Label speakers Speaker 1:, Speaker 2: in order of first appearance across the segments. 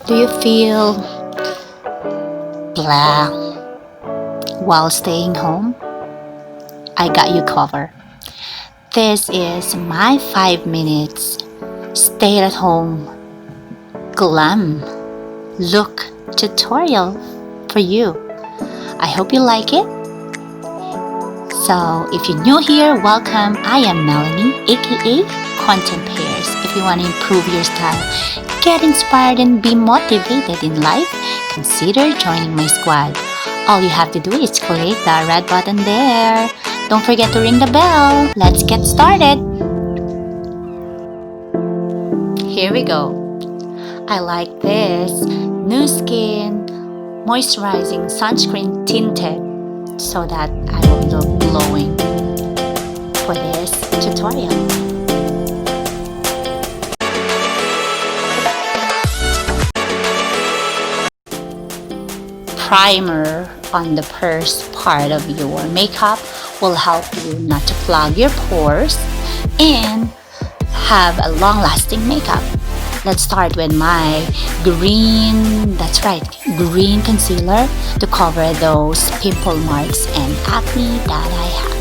Speaker 1: Do you feel blah while staying home? I got you covered. This is my 5 minutes stay at home glam look tutorial for you. I hope you like it. So if you're new here, welcome. I am Melanie, aka Content Pairs. If you want to improve your style, get inspired and be motivated in life, consider joining my squad. All you have to do is click that red button there. Don't forget to ring the bell. Let's get started. Here we go. I like this new skin moisturizing sunscreen tinted so that I will look glowing for this tutorial. Primer on the first part of your makeup will help you not to clog your pores and have a long-lasting makeup. Let's start with my green concealer to cover those pimple marks and acne that I have.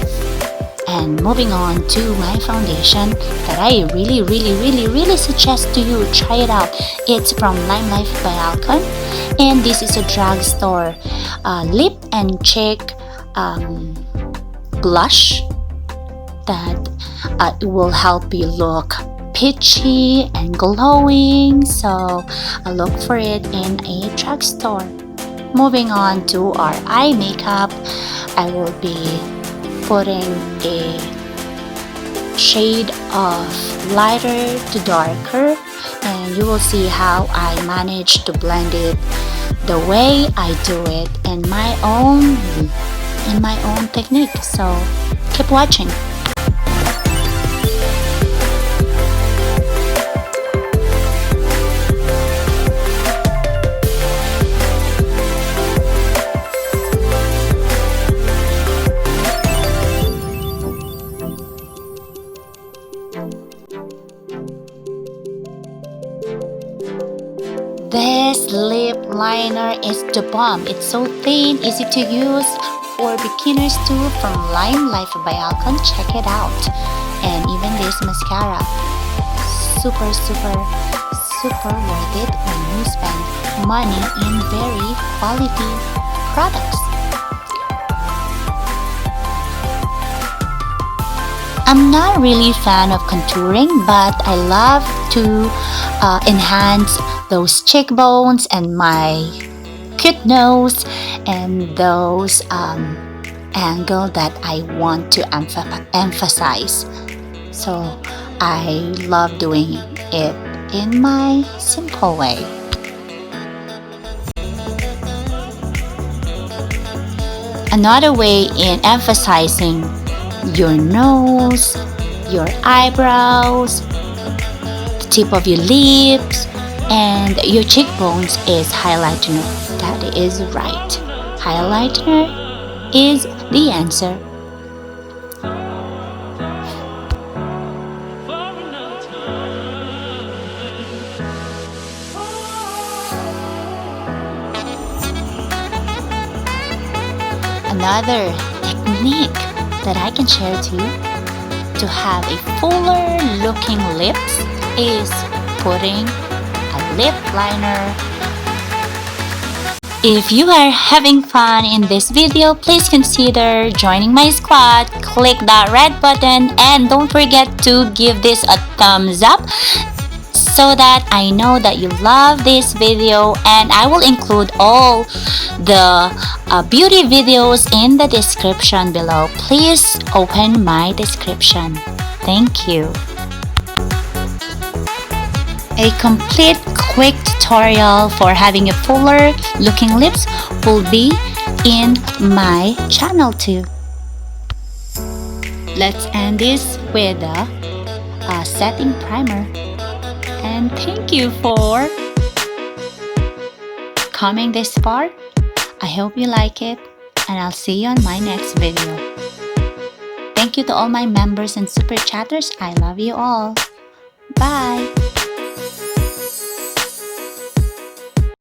Speaker 1: And moving on to my foundation that I really suggest to you, try it out. It's from Limelife by Alcon, and this is a drugstore lip and cheek blush that will help you look peachy and glowing, so look for it in a drugstore. Moving on to our eye makeup, I will be putting a shade of lighter to darker, and you will see how I manage to blend it the way I do it in my own technique. So keep watching. This lip liner is the bomb. It's so thin, easy to use for beginners too, from Limelife by Alcon. Check it out. And even this mascara, super worth it when you spend money in very quality products. I'm not really a fan of contouring, but I love to enhance those cheekbones and my cute nose and those angle that I want to emphasize. So I love doing it in my simple way. Another way in emphasizing your nose, your eyebrows, the tip of your lips, and your cheekbones is highlighter. That is right. Highlighter is the answer. Another technique that I can share to you to have a fuller looking lips is putting a lip liner. If you are having fun in this video, please consider joining my squad. Click that red button and don't forget to give this a thumbs up so that I know that you love this video, and I will include all the beauty videos in the description below. Please open my description. Thank you. A complete quick tutorial for having a fuller looking lips will be in my channel too. Let's end this with a setting primer. And thank you for coming this far. I hope you like it, and I'll see you on my next video. Thank you to all my members and super chatters. I love you all. Bye!